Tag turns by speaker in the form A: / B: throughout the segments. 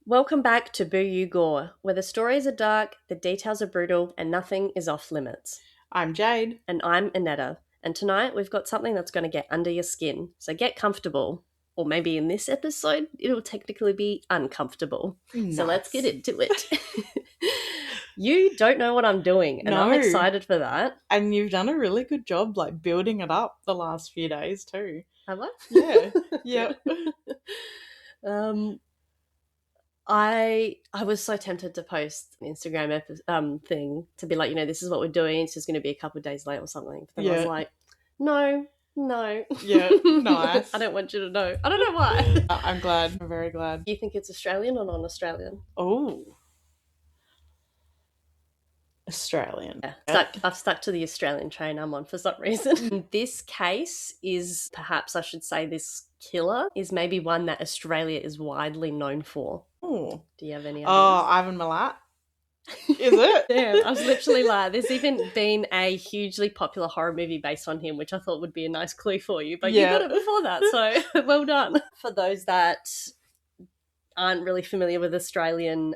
A: Welcome back to Boo You Gore, where the stories are dark, the details are brutal, and nothing is off limits.
B: I'm Jade.
A: And I'm Anetta. And tonight we've got something that's going to get under your skin. So get comfortable. Or maybe in this episode, it'll technically be uncomfortable.
B: Nice.
A: So let's get into it. You don't know what I'm doing, and I'm excited for that.
B: And you've done a really good job, building it up the last few days too.
A: Have I?
B: Yeah. Yeah.
A: I was so tempted to post an Instagram thing to be like, this is what we're doing. It's just going to be a couple of days late or something. But then I was like, no.
B: Yeah, nice.
A: I don't want you to know. I don't know why.
B: I'm glad. I'm very glad.
A: Do you think it's Australian or non-Australian?
B: Oh. Australian.
A: Yeah, I've stuck to the Australian train I'm on for some reason. This case is, perhaps I should say, this killer is maybe one that Australia is widely known for.
B: Oh.
A: Do you have any ideas?
B: Oh, Ivan Milat. Is it?
A: Yeah, I was literally like, there's even been a hugely popular horror movie based on him, which I thought would be a nice clue for you, but you got it before that, so well done. For those that aren't really familiar with Australian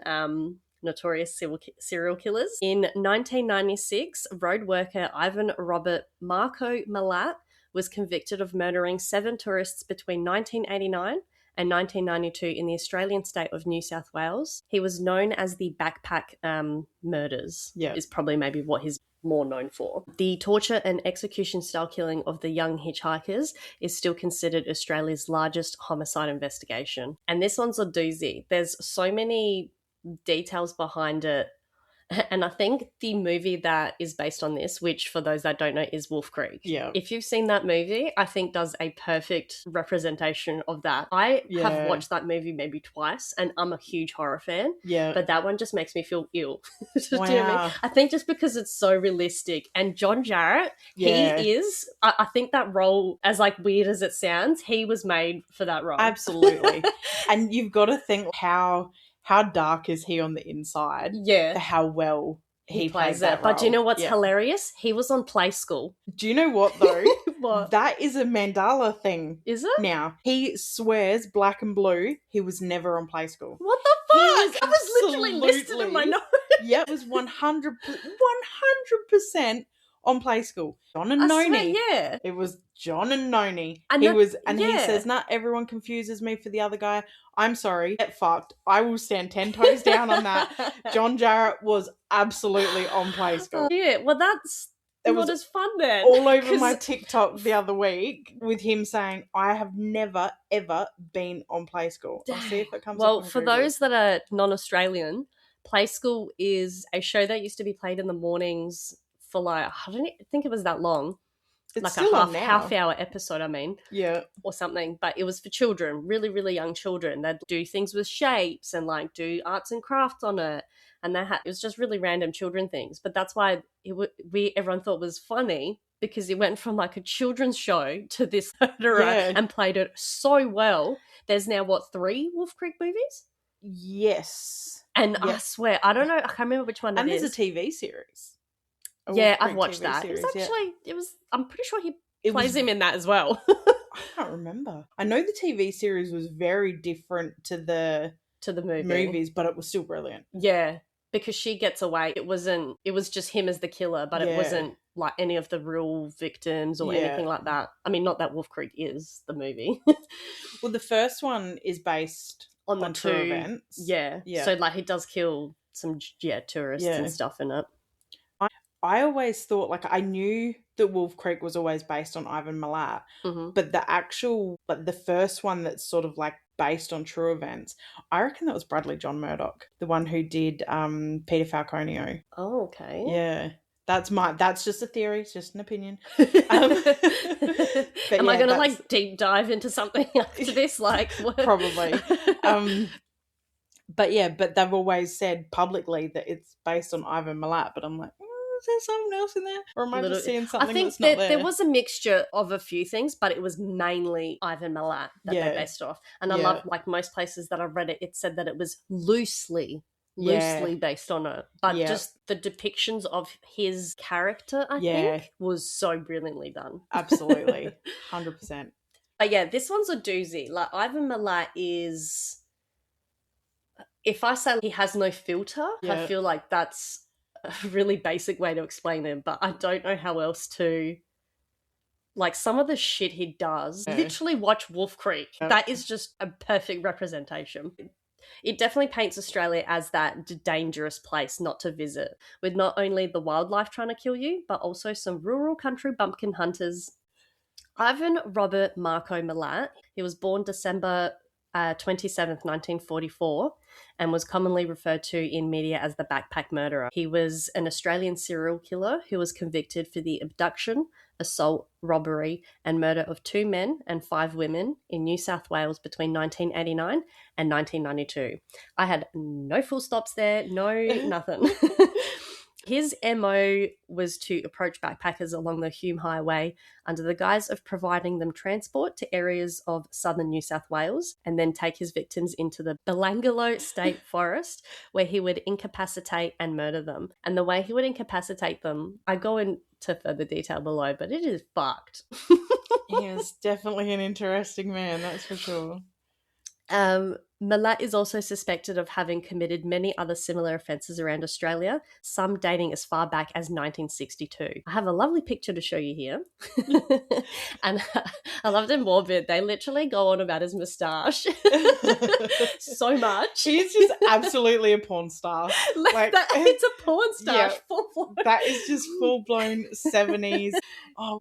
A: notorious serial killers, in 1996, road worker Ivan Robert Marco Milat was convicted of murdering 7 tourists between 1989 and 1992 in the Australian state of New South Wales. He was known as the backpack murders, is probably maybe what he's more known for. The torture and execution style killing of the young hitchhikers is still considered Australia's largest homicide investigation. And this one's a doozy. There's so many details behind it. And I think the movie that is based on this, which for those that don't know is Wolf Creek.
B: Yeah.
A: If you've seen that movie, I think does a perfect representation of that. I have watched that movie maybe twice and I'm a huge horror fan.
B: Yeah.
A: But that one just makes me feel ill.
B: Wow.
A: Do you know what I mean? I think just because it's so realistic. And John Jarratt, he is, I think that role, as weird as it sounds, he was made for that role.
B: Absolutely. And you've got to think how dark is he on the inside?
A: Yeah.
B: How well he plays
A: it. But do you know what's hilarious? He was on Play School.
B: Do you know what, though?
A: What?
B: That is a Mandela thing.
A: Is it?
B: Now, he swears black and blue he was never on Play School.
A: What the fuck? I was literally listed in my notes.
B: Yeah, it was 100% on Play School. John and Noni.
A: Yeah.
B: It was John and Noni.
A: And
B: he says, everyone confuses me for the other guy. I'm sorry. Get fucked. I will stand 10 toes down on that. John Jarratt was absolutely on Play School.
A: Yeah, well that's not as fun then.
B: All over my TikTok the other week with him saying, I have never, ever been on Play School. I'll see if it comes up.
A: Well, for those that are non-Australian, Play School is a show that used to be played in the mornings for I don't think it was that long.
B: It's
A: like a half-hour episode,
B: Yeah.
A: Or something. But it was for children, really, really young children. They'd do things with shapes and do arts and crafts on it. And it was just really random children things. But that's why everyone thought it was funny, because it went from a children's show to this murderer and played it so well. There's now, 3 Wolf Creek movies?
B: Yes.
A: And I swear, I don't know, I can't remember which one it is.
B: And there's a TV series.
A: I've watched that. Series, I'm pretty sure he plays him in that as well.
B: I can't remember. I know the TV series was very different to the movies, but it was still brilliant.
A: Yeah, because she gets away. It was just him as the killer, but it wasn't any of the real victims or anything like that. I mean, not that Wolf Creek is the movie.
B: Well, the first one is based
A: on the
B: true events.
A: Yeah. So he does kill some tourists and stuff in it.
B: I always thought, I knew that Wolf Creek was always based on Ivan Milat, but the actual, the first one that's sort of based on true events, I reckon that was Bradley John Murdoch, the one who did Peter Falconio.
A: Oh, okay.
B: Yeah. That's just a theory, it's just an opinion.
A: Am I going to deep dive into something after this? What?
B: Probably. But they've always said publicly that it's based on Ivan Milat, but I'm like, is there someone else in there? Or am I just seeing something that's not there?
A: There was a mixture of a few things, but it was mainly Ivan Milat that they based off. And I love, most places that I've read it, it said that it was loosely based on it. But just the depictions of his character, I think, was so brilliantly done.
B: Absolutely. 100%.
A: But this one's a doozy. Ivan Milat is... if I say he has no filter, I feel like that's a really basic way to explain him, but I don't know how else to... Like, some of the shit he does, literally watch Wolf Creek. That is just a perfect representation. It definitely paints Australia as that dangerous place not to visit, with not only the wildlife trying to kill you, but also some rural country bumpkin hunters. Ivan Robert Marco Milat, he was born December 27th, 1944, and was commonly referred to in media as the backpack murderer. He was an Australian serial killer who was convicted for the abduction, assault, robbery, and murder of 2 men and 5 women in New South Wales between 1989 and 1992. I had no full stops there, no nothing. His MO was to approach backpackers along the Hume Highway under the guise of providing them transport to areas of southern New South Wales, and then take his victims into the Belanglo State Forest, where he would incapacitate and murder them. And the way he would incapacitate them, I go into further detail below, but it is fucked.
B: He is definitely an interesting man, that's for sure.
A: Milat is also suspected of having committed many other similar offences around Australia, some dating as far back as 1962. I have a lovely picture to show you here. And I loved it more, but they literally go on about his moustache so much.
B: He's just absolutely a porn star.
A: Like that, it's a porn star.
B: Yeah,
A: full-blown.
B: That is just full-blown 70s. Oh.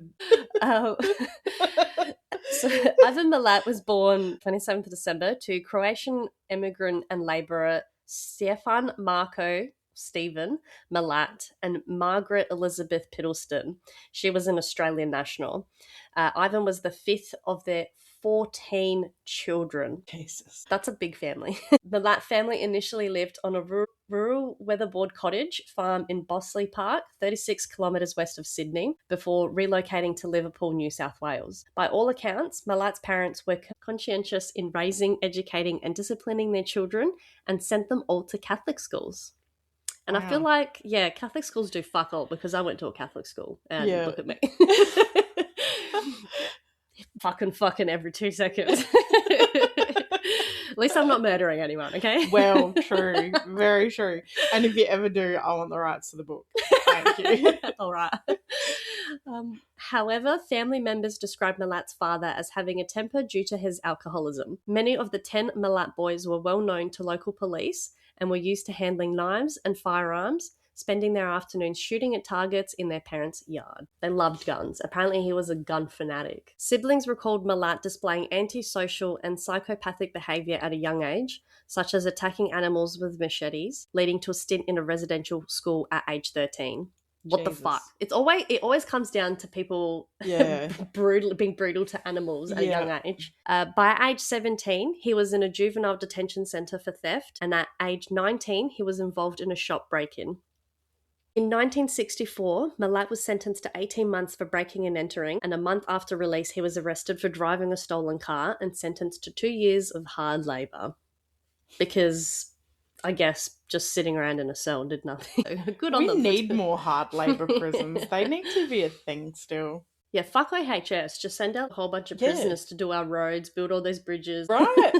A: So Ivan Milat was born 27th of December to Croatian immigrant and labourer Stefan Marko Stephen Milat and Margaret Elizabeth Piddleston. She was an Australian national. Ivan was the 5th of their 14 children.
B: Jesus.
A: That's a big family. The Milat family initially lived on a rural weatherboard cottage farm in Bossley Park, 36 kilometres west of Sydney, before relocating to Liverpool, New South Wales. By all accounts, Milat's parents were conscientious in raising, educating and disciplining their children, and sent them all to Catholic schools. And I feel like, Catholic schools do fuck all, because I went to a Catholic school, and look at me. fucking every 2 seconds. At least I'm not murdering anyone, okay?
B: Well, true. Very true. And if you ever do, I want the rights to the book. Thank you.
A: All right. However, family members described Milat's father as having a temper due to his alcoholism. Many of the 10 Milat boys were well known to local police and were used to handling knives and firearms, spending their afternoons shooting at targets in their parents' yard. They loved guns. Apparently he was a gun fanatic. Siblings recalled Milat displaying antisocial and psychopathic behaviour at a young age, such as attacking animals with machetes, leading to a stint in a residential school at age 13. What Jesus. The fuck? It always comes down to people being brutal to animals at a young age. By age 17, he was in a juvenile detention centre for theft, and at age 19, he was involved in a shop break-in. In 1964, Milat was sentenced to 18 months for breaking and entering, and a month after release, he was arrested for driving a stolen car and sentenced to 2 years of hard labour. Because, I guess, just sitting around in a cell did nothing. Good on them.
B: We need more hard labour prisons. They need to be a thing still.
A: Yeah, fuck OHS. Just send out a whole bunch of prisoners to do our roads, build all those bridges.
B: Right.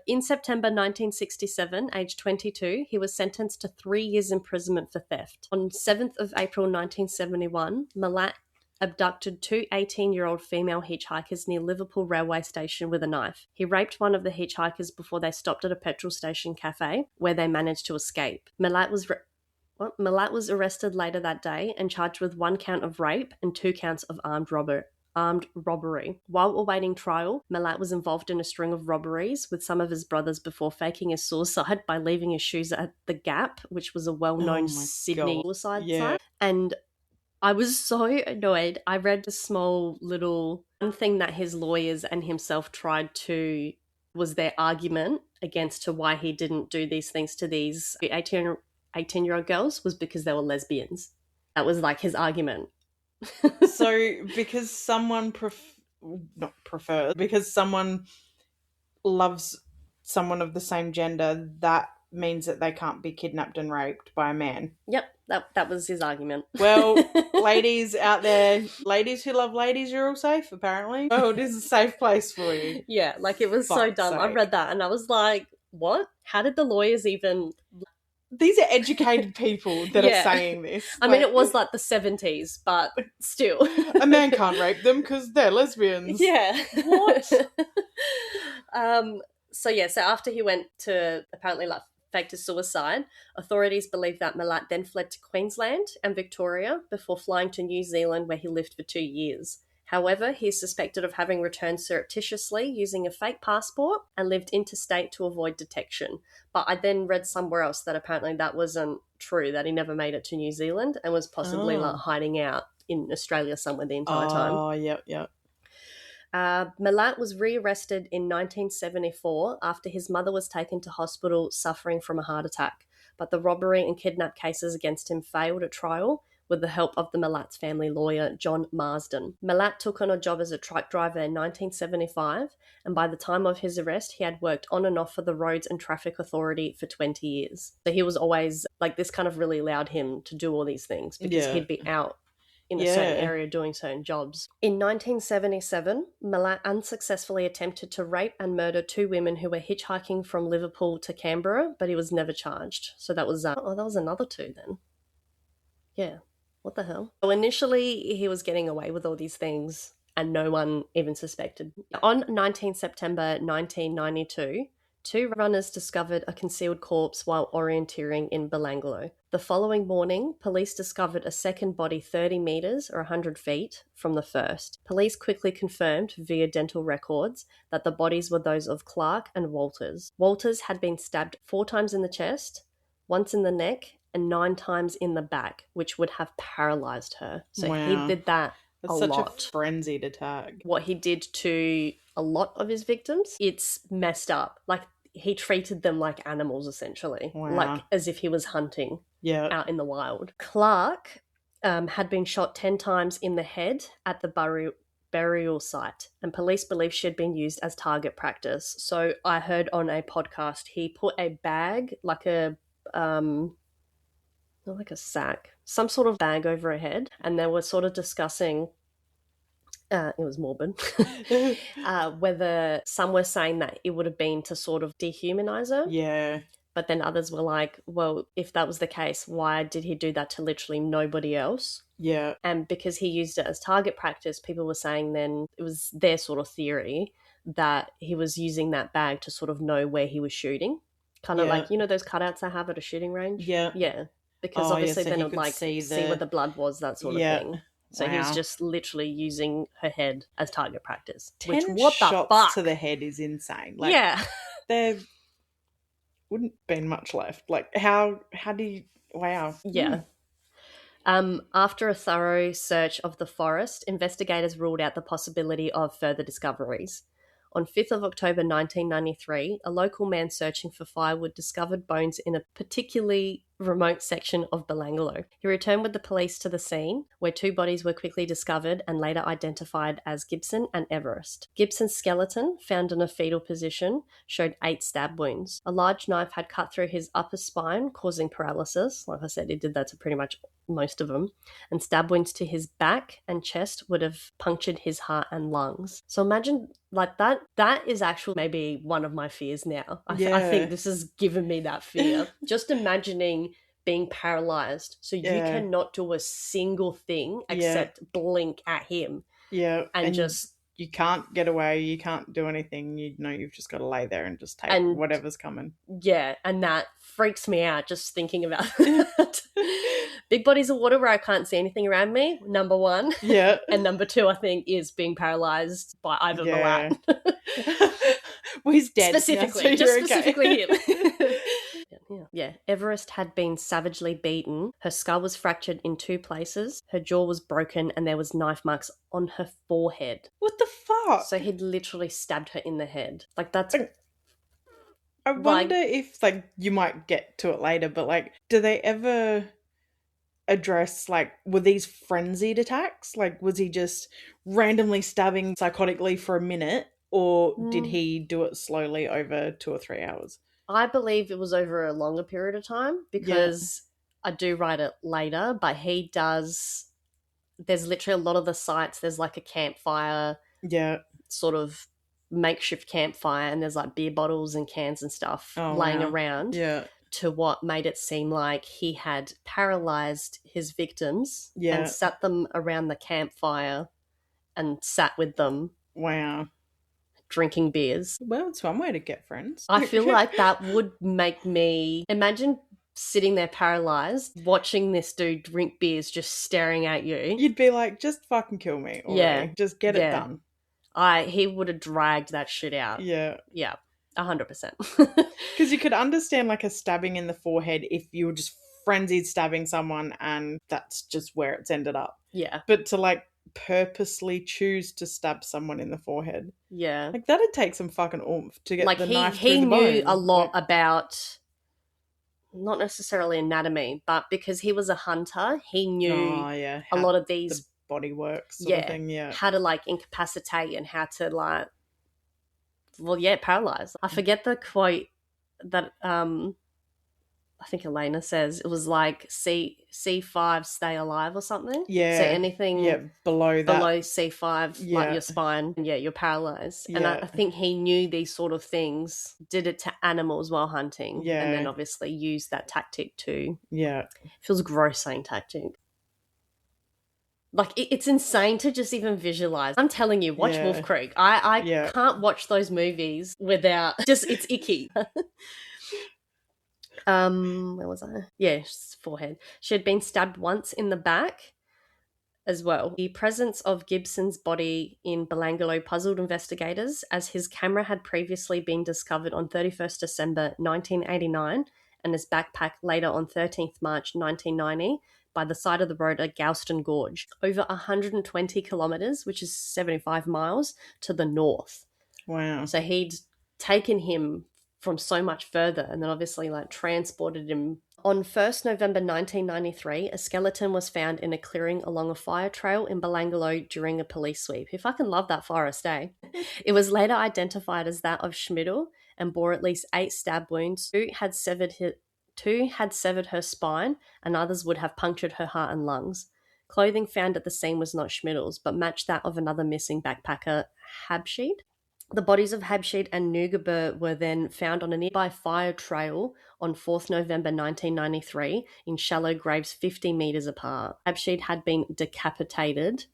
A: In September 1967, aged 22, he was sentenced to 3 years imprisonment for theft. On 7th of April 1971, Milat abducted 2 18-year-old female hitchhikers near Liverpool railway station with a knife. He raped one of the hitchhikers before they stopped at a petrol station cafe, where they managed to escape. Milat was arrested later that day and charged with 1 count of rape and 2 counts of armed robbery. While awaiting trial, Milat was involved in a string of robberies with some of his brothers before faking his suicide by leaving his shoes at the Gap, which was a well-known Sydney suicide site. And I was so annoyed. I read a small little thing that his lawyers and himself was their argument against to why he didn't do these things to these 18-year-old girls was because they were lesbians. That was like his argument.
B: So because someone because someone loves someone of the same gender, that means that they can't be kidnapped and raped by a man.
A: Yep, that was his argument.
B: Well, ladies out there, ladies who love ladies, you're all safe, apparently. Oh, it is a safe place for you.
A: Yeah, like it was so dumb. I read that and I was like, what? How did the lawyers even...
B: These are educated people that are saying this.
A: I mean, it was like the 70s, but still.
B: A man can't rape them because they're lesbians.
A: Yeah.
B: What?
A: So after he went to apparently like faked a suicide, authorities believe that Milat then fled to Queensland and Victoria before flying to New Zealand, where he lived for 2 years. However, he is suspected of having returned surreptitiously using a fake passport and lived interstate to avoid detection. But I then read somewhere else that apparently that wasn't true, that he never made it to New Zealand and was possibly like hiding out in Australia somewhere the entire time.
B: Oh, yep.
A: Milat was rearrested in 1974 after his mother was taken to hospital suffering from a heart attack. But the robbery and kidnap cases against him failed at trial, with the help of the Milat's family lawyer, John Marsden. Milat took on a job as a truck driver in 1975, and by the time of his arrest, he had worked on and off for the Roads and Traffic Authority for 20 years. So he was always, like, this kind of really allowed him to do all these things because he'd be out in a certain area doing certain jobs. In 1977, Milat unsuccessfully attempted to rape and murder 2 women who were hitchhiking from Liverpool to Canberra, but he was never charged. So that was, that was another 2 then. Yeah. What the hell? So initially, he was getting away with all these things and no one even suspected. On 19 September 1992, 2 runners discovered a concealed corpse while orienteering in Belanglo. The following morning, police discovered a second body 30 metres or 100 feet from the first. Police quickly confirmed via dental records that the bodies were those of Clark and Walters. Walters had been stabbed 4 times in the chest, once in the neck, and 9 times in the back, which would have paralysed her. So he did that a lot.
B: That's such a frenzied attack.
A: What he did to a lot of his victims, it's messed up. Like, he treated them like animals, essentially.
B: Wow.
A: Like, as if he was hunting out in the wild. Clark had been shot 10 times in the head at the burial site, and police believe she had been used as target practice. So I heard on a podcast he put a bag, like a... not like a sack, some sort of bag over her head, and they were sort of discussing, it was morbid, whether some were saying that it would have been to sort of dehumanize her.
B: Yeah.
A: But then others were like, well, if that was the case, why did he do that to literally nobody else?
B: Yeah.
A: And because he used it as target practice, people were saying then it was their sort of theory that he was using that bag to sort of know where he was shooting. Kind of like, you know, those cutouts I have at a shooting range?
B: Yeah.
A: Yeah. Because obviously
B: so
A: then it would like see where the blood was, that sort of thing. So he was just literally using her head as target practice.
B: 10
A: what the
B: shots
A: fuck?
B: to the head is insane. Like, there wouldn't been much left. Like, how do you... Wow.
A: Yeah. After a thorough search of the forest, investigators ruled out the possibility of further discoveries. On 5th of October 1993, a local man searching for firewood discovered bones in a particularly remote section of Belanglo. He returned with the police to the scene, where 2 bodies were quickly discovered and later identified as Gibson and Everest. Gibson's skeleton, found in a fetal position, showed 8 stab wounds. A large knife had cut through his upper spine, causing paralysis. Like I said, he did that to pretty much most of them. And stab wounds to his back and chest would have punctured his heart and lungs. So imagine, like, that is actually maybe one of my fears now. I think this has given me that fear. Just imagining being paralyzed, so you cannot do a single thing except blink at him.
B: Yeah.
A: And just...
B: You can't get away, you can't do anything, you know, you've just got to lay there and just take whatever's coming.
A: Yeah, and that freaks me out just thinking about that. Big bodies of water where I can't see anything around me, number 1. Yeah. And number 2, I think, is being paralysed by Ivan Milat.
B: Well, he's dead.
A: Specifically,
B: now, so
A: just specifically him. Yeah. Everest had been savagely beaten. Her skull was fractured in 2 places. Her jaw was broken and there was knife marks on her forehead.
B: What the fuck?
A: So he'd literally stabbed her in the head. Like, that's...
B: I wonder if, like, you might get to it later, but, like, do they ever address, like, were these frenzied attacks? Like, was he just randomly stabbing psychotically for a minute, or did he do it slowly over 2 or 3 hours?
A: I believe it was over a longer period of time, because I do write it later, but he does... There's literally a lot of the sites, there's like a campfire sort of makeshift campfire and there's like beer bottles and cans and stuff laying around to what made it seem like he had paralyzed his victims and sat them around the campfire and sat with them.
B: Wow.
A: Drinking beers.
B: Well, it's one way to get friends.
A: I feel like that would make me imagine sitting there paralyzed, watching this dude drink beers, just staring at you.
B: You'd be like, just fucking kill me already. Just get it done.
A: He would have dragged that shit out.
B: Yeah.
A: Yeah. 100%.
B: Because you could understand like a stabbing in the forehead if you were just frenzied stabbing someone and that's just where it's ended up.
A: Yeah.
B: But to like purposely choose to stab someone in the forehead.
A: Yeah.
B: Like that'd take some fucking oomph to get
A: like
B: the knife through the bone.
A: He knew a lot about, not necessarily anatomy, but because he was a hunter, he knew a lot of these...
B: The body works sort of thing,
A: how to like incapacitate and how to like... Well, yeah, paralyze. I forget the quote that I think Elena says. It was like C5 stay alive or something.
B: Yeah.
A: So anything
B: below
A: C5, like your spine, you're paralyzed. Yeah. And I think he knew these sort of things, did it to animals while hunting. Yeah. And then obviously used that tactic too. Yeah. It feels gross saying tactic. Like, it's insane to just even visualize. I'm telling you, watch Wolf Creek. I can't watch those movies without... Just, it's icky. Where was I? Yeah, forehead. She had been stabbed once in the back as well. The presence of Gibson's body in Belanglo puzzled investigators, as his camera had previously been discovered on 31st December 1989 and his backpack later on 13th March 1990 by the side of the road at Galston Gorge, over 120 kilometres, which is 75 miles, to the north.
B: Wow.
A: So he'd taken him from so much further and then obviously like transported him. On 1st November 1993, a skeleton was found in a clearing along a fire trail in Belanglo during a police sweep. Who fucking loved that forest, eh? It was later identified as that of Schmidl and bore at least 8 stab wounds. Two had severed her spine and others would have punctured her heart and lungs. Clothing found at the scene was not Schmidl's, but matched that of another missing backpacker, Habsheed. The bodies of Habsheed and Nugaber were then found on a nearby fire trail on 4th November 1993 in shallow graves 50 metres apart. Habsheed had been decapitated,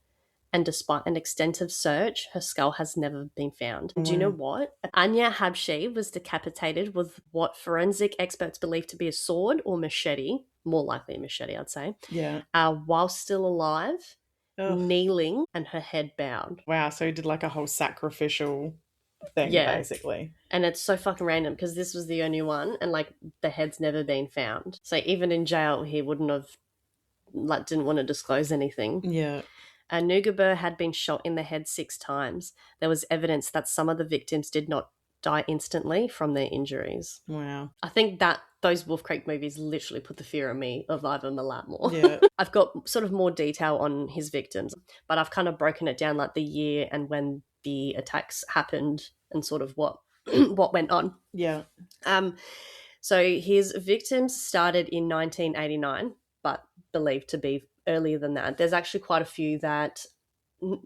A: and despite an extensive search, her skull has never been found. Do you know what? Anya Habsheed was decapitated with what forensic experts believe to be a sword or machete, more likely a machete, I'd say, while still alive, kneeling, and her head bowed.
B: Wow, so he did like a whole sacrificial thing, basically.
A: And it's so fucking random because this was the only one and like the head's never been found. So even in jail, he wouldn't have, like, didn't want to disclose anything.
B: Yeah.
A: Nugaber had been shot in the head 6 times. There was evidence that some of the victims did not die instantly from their injuries.
B: Wow.
A: I think that those Wolf Creek movies literally put the fear in me of Ivan Milat more.
B: Yeah.
A: I've got sort of more detail on his victims, but I've kind of broken it down like the year and when the attacks happened and sort of what went on.
B: Yeah.
A: So his victims started in 1989, but believed to be earlier than that. There's actually quite a few that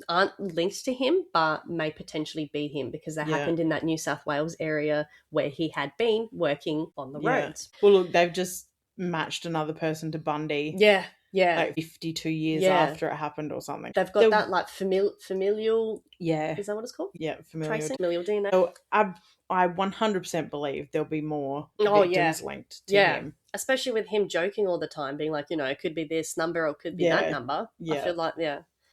A: aren't linked to him but may potentially be him because they happened in that New South Wales area where he had been working on the roads.
B: Well, look, they've just matched another person to Bundy.
A: Yeah.
B: Like 52 years after it happened or something.
A: They've got that like familial...
B: Yeah.
A: Is that what it's called?
B: Yeah,
A: familial DNA.
B: So I 100% believe there'll be more victims linked to him.
A: Especially with him joking all the time, being like, you know, it could be this number or it could be that number. I feel like,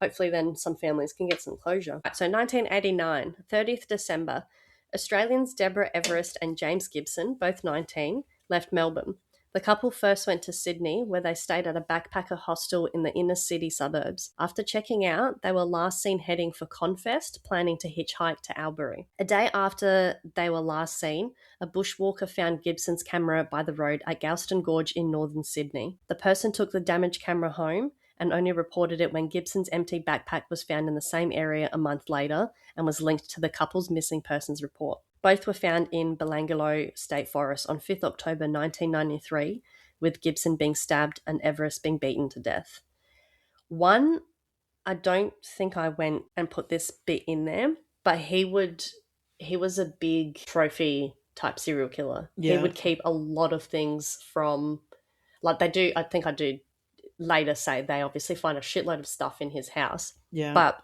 A: hopefully then some families can get some closure. So 1989, 30th December, Australians Deborah Everest and James Gibson, both 19, left Melbourne. The couple first went to Sydney, where they stayed at a backpacker hostel in the inner city suburbs. After checking out, they were last seen heading for Confest, planning to hitchhike to Albury. A day after they were last seen, a bushwalker found Gibson's camera by the road at Galston Gorge in northern Sydney. The person took the damaged camera home and only reported it when Gibson's empty backpack was found in the same area a month later and was linked to the couple's missing persons report. Both were found in Belanglo State Forest on 5th October 1993, with Gibson being stabbed and Everest being beaten to death. One, I don't think I went and put this bit in there, but he would he was a big trophy type serial killer.
B: Yeah.
A: He would keep a lot of things from, like they do, I think I do later say they obviously find a shitload of stuff in his house.
B: Yeah.
A: But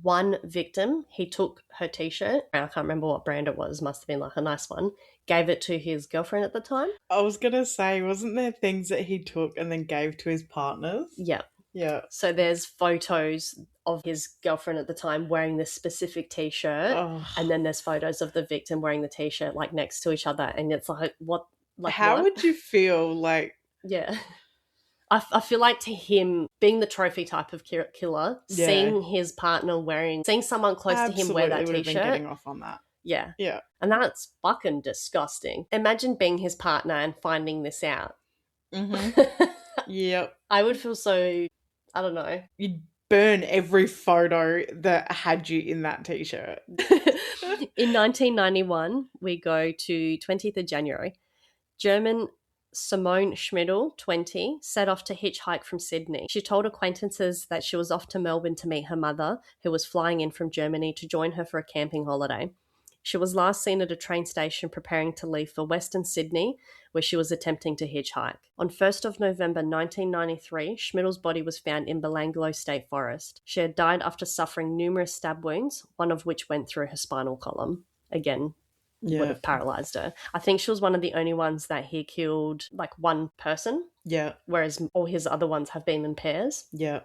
A: one victim, he took her t-shirt, I can't remember what brand it was, must have been like a nice one, gave it to his girlfriend at the time.
B: I was going to say, wasn't there things that he took and then gave to his partners?
A: Yeah.
B: Yeah.
A: So there's photos of his girlfriend at the time wearing this specific t-shirt, and then there's photos of the victim wearing the t-shirt like next to each other, and it's like, what? Like,
B: how
A: what?
B: would you feel like?
A: Yeah. I feel like to him, being the trophy type of killer, seeing his partner seeing someone close to him wear that t-shirt. Been
B: getting off on that.
A: Yeah.
B: Yeah.
A: And that's fucking disgusting. Imagine being his partner and finding this out.
B: Mm-hmm. Yep.
A: I would feel so, I don't know.
B: You'd burn every photo that had you in that t-shirt.
A: In 1991, we go to 20th of January. German Simone Schmidl, 20, set off to hitchhike from Sydney. She told acquaintances that she was off to Melbourne to meet her mother, who was flying in from Germany to join her for a camping holiday. She was last seen at a train station preparing to leave for Western Sydney, where she was attempting to hitchhike. On 1st of November 1993, Schmidl's body was found in Belanglo State Forest. She had died after suffering numerous stab wounds, one of which went through her spinal column. Again, would have paralyzed her. I think she was one of the only ones that he killed like one person.
B: Yeah.
A: Whereas all his other ones have been in pairs.
B: Yeah.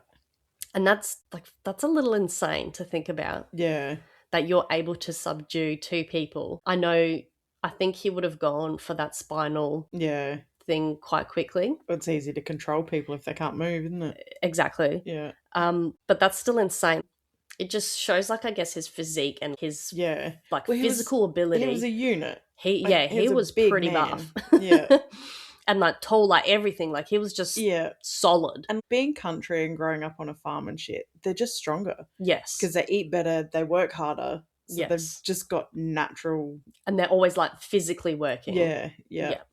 A: And that's a little insane to think about.
B: Yeah.
A: That you're able to subdue two people. I think he would have gone for that spinal thing quite quickly.
B: It's easy to control people if they can't move, isn't it?
A: Exactly.
B: Yeah.
A: But that's still insane. It just shows, like, I guess, his physique and his physical ability.
B: He was a unit.
A: He was pretty buff.
B: Yeah.
A: And like tall, like everything. Like he was just solid.
B: And being country and growing up on a farm and shit, they're just stronger.
A: Yes.
B: Because they eat better, they work harder. So
A: yes.
B: they've just got natural.
A: And they're always like physically working.
B: Yeah.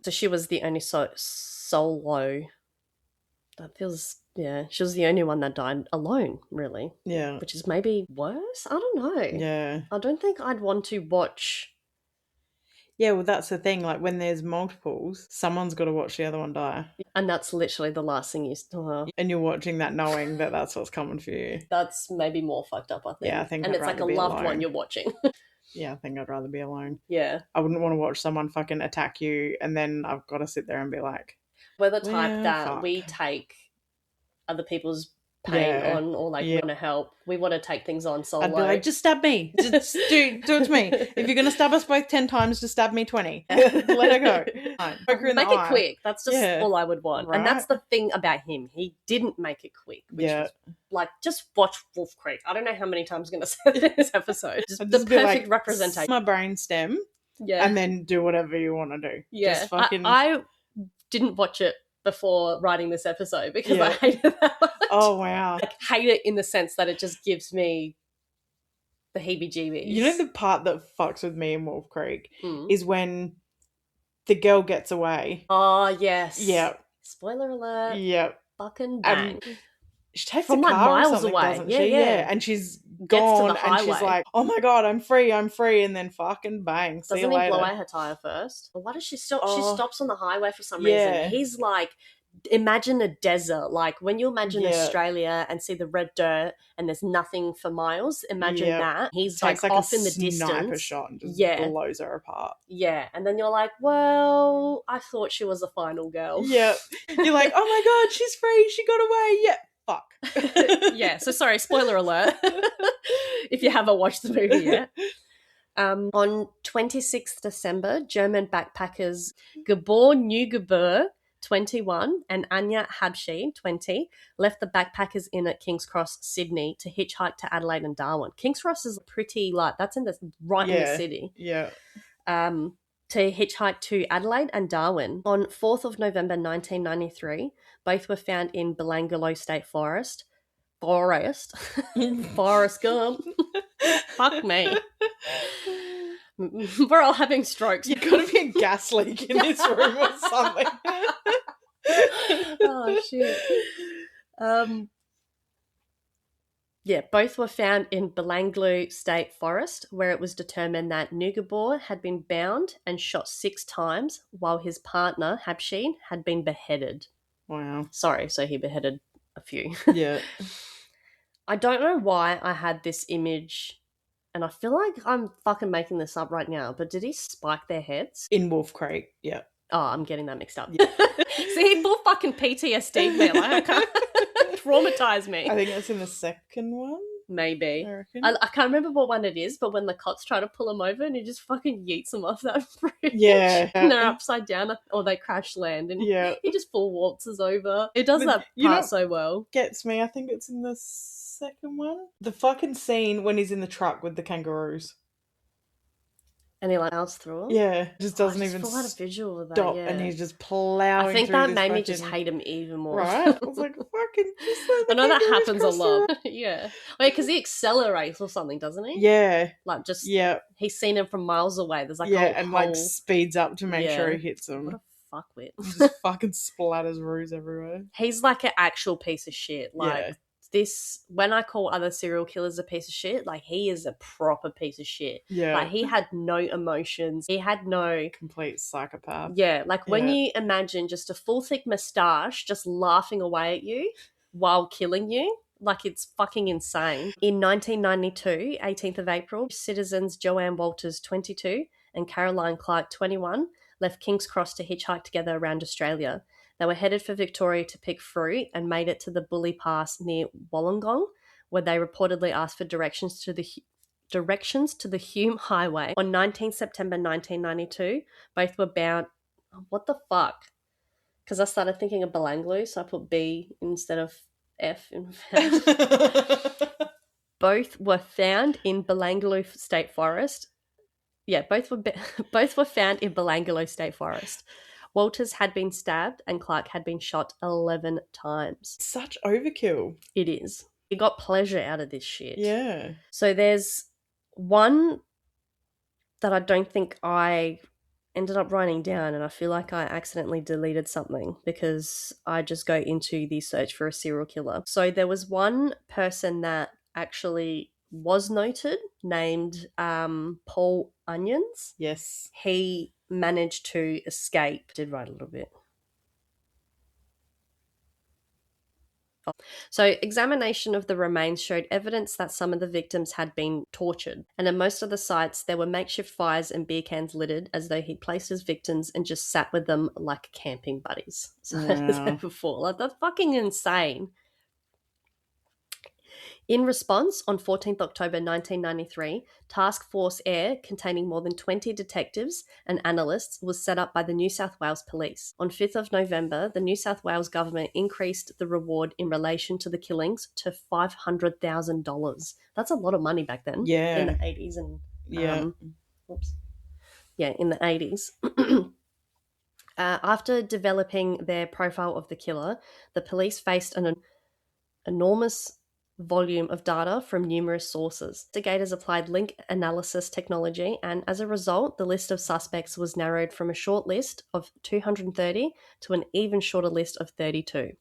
A: So she was the only solo. That feels, she was the only one that died alone, really.
B: Yeah.
A: Which is maybe worse? I don't know.
B: Yeah.
A: I don't think I'd want to watch.
B: Yeah, well, that's the thing. Like, when there's multiples, someone's got to watch the other one die.
A: And that's literally the last thing you still.
B: And you're watching that knowing that that's what's coming for you.
A: That's maybe more fucked up, I think.
B: Yeah, I think
A: and
B: I'd
A: it's like a
B: rather be
A: loved
B: alone.
A: one you're watching.
B: Yeah, I think I'd rather be alone.
A: Yeah.
B: I wouldn't want to watch someone fucking attack you and then I've got to sit there and be like...
A: We're the type that we take other people's pain on, or like we want to help. We want to take things on solo.
B: I'd be like, just stab me. Just do it to me. If you're going to stab us both 10 times, just stab me 20. Let her go.
A: Make it quick. That's just all I would want. Right? And that's the thing about him. He didn't make it quick. Which was, like, just watch Wolf Creek. I don't know how many times I'm going to say this episode. Just the perfect representation.
B: My brain stem. Yeah. And then do whatever you want to do.
A: Yeah.
B: Just fucking...
A: I didn't watch it before writing this episode because I hated it that much.
B: Oh, wow.
A: Like, hate it in the sense that it just gives me the heebie-jeebies.
B: You know the part that fucks with me in Wolf Creek is when the girl gets away.
A: Oh, yes.
B: Yeah.
A: Spoiler alert.
B: Yeah.
A: Fucking bang.
B: She takes
A: from
B: a car
A: like miles
B: or something,
A: away.
B: Doesn't she? Yeah. And she's gone and she's like, oh my God, I'm free. And then fucking bang. See you later.
A: Doesn't he blow out her tyre first? Or why does she stop? She stops on the highway for some reason. He's like, imagine a desert. Like when you imagine Australia and see the red dirt and there's nothing for miles, imagine that. He's like off in the distance.
B: Sniper shot and just blows her apart.
A: Yeah. And then you're like, well, I thought she was a final girl.
B: Yeah. You're like, oh my God, she's free. She got away. Yeah. Fuck.
A: Yeah, so sorry, spoiler alert if you haven't watched the movie yet. On 26th December, German backpackers Gabor Neugebauer, 21, and Anja Habschi, 20, left the backpackers inn at King's Cross, Sydney, to hitchhike to Adelaide and Darwin. King's Cross is pretty that's in in the city.
B: Yeah.
A: To hitchhike to Adelaide and Darwin. On 4th of November 1993, both were found in Belanglo State Forest. Forest Gump. Fuck me. We're all having strokes.
B: You've got to be a gas leak in this room or something.
A: Oh, shit. Yeah, both were found in Belanglo State Forest, where it was determined that Nugabor had been bound and shot 6 times, while his partner, Habsheen, had been beheaded.
B: Wow.
A: Sorry, so he beheaded a few.
B: Yeah.
A: I don't know why I had this image, and I feel like I'm fucking making this up right now, but did he spike their heads?
B: In Wolf Creek, yeah.
A: Oh, I'm getting that mixed up. Yeah. See, full fucking PTSD me. Like, I can't traumatize me.
B: I think that's in the second one.
A: Maybe.
B: I reckon.
A: I can't remember what one it is, but when the cops try to pull him over and he just fucking yeets them off that bridge.
B: Yeah.
A: And they're upside down or they crash land and he just full waltzes over. It does that part so well.
B: Gets me. I think it's in the second one. The fucking scene when he's in the truck with the kangaroos.
A: And he like mouse through him.
B: Yeah, just doesn't even
A: stop. A visual of that,
B: stop,
A: yeah.
B: and he's just plowing.
A: I think
B: through
A: that made me just hate him even more.
B: Right? I was like, fucking.
A: I know that happens a lot. Yeah, wait, because he accelerates or something, doesn't he?
B: Yeah,
A: like just
B: He's
A: seen him from miles away. There's like
B: and like speeds up to make sure he hits him.
A: What a fuckwit!
B: Just fucking splatters roos everywhere.
A: He's like an actual piece of shit. Like. This, when I call other serial killers a piece of shit, like he is a proper piece of shit.
B: Yeah.
A: Like he had no emotions. He had no...
B: Complete psychopath.
A: Yeah. Like when you imagine just a full thick moustache just laughing away at you while killing you, like it's fucking insane. In 1992, 18th of April, citizens Joanne Walters, 22, and Caroline Clark, 21, left King's Cross to hitchhike together around Australia. They were headed for Victoria to pick fruit and made it to the Bully Pass near Wollongong, where they reportedly asked for directions to the Hume Highway. On 19 September 1992, both were bound... What the fuck? Because I started thinking of Belanglo, so I put B instead of F in found. Both were found in Belanglo State Forest. Yeah, both were found in Belanglo State Forest. Walters had been stabbed and Clark had been shot 11 times.
B: Such overkill.
A: It is. He got pleasure out of this shit.
B: Yeah.
A: So there's one that I don't think I ended up writing down, and I feel like I accidentally deleted something because I just go into the search for a serial killer. So there was one person that actually was noted named Paul Onions.
B: Yes.
A: He managed to escape. Did write a little bit. So examination of the remains showed evidence that some of the victims had been tortured, and at most of the sites there were makeshift fires and beer cans littered as though he'd placed his victims and just sat with them like camping buddies. So as I said before, like that's fucking insane. In response, on 14th October 1993, Task Force Air, containing more than 20 detectives and analysts, was set up by the New South Wales Police. On 5th of November, the New South Wales government increased the reward in relation to the killings to $500,000. That's a lot of money back then.
B: Yeah.
A: In the 80s and... in the 80s. After developing their profile of the killer, the police faced an enormous volume of data from numerous sources. Investigators applied link analysis technology, and as a result, the list of suspects was narrowed from a short list of 230 to an even shorter list of 32.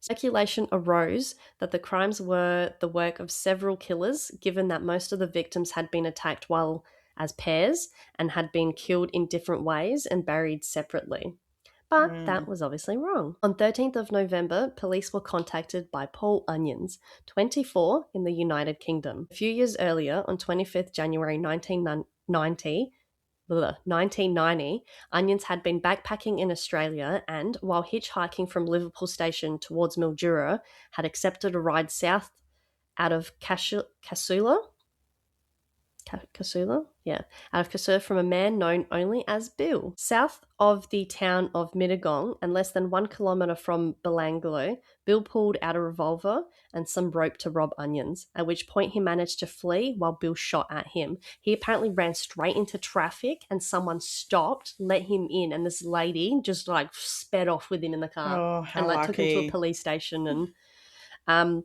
A: Speculation arose that the crimes were the work of several killers, given that most of the victims had been attacked while as pairs and had been killed in different ways and buried separately. But that was obviously wrong. On 13th of November, police were contacted by Paul Onions, 24, in the United Kingdom. A few years earlier, on 25th January 1990, Onions had been backpacking in Australia and, while hitchhiking from Liverpool Station towards Mildura, had accepted a ride south out of Casula? Yeah, out of Casula from a man known only as Bill. South of the town of Mittagong and less than 1 kilometre from Belanglo, Bill pulled out a revolver and some rope to rob Onions, at which point he managed to flee while Bill shot at him. He apparently ran straight into traffic and someone stopped, let him in, and this lady just like sped off with him in the car and like took him to a police station. And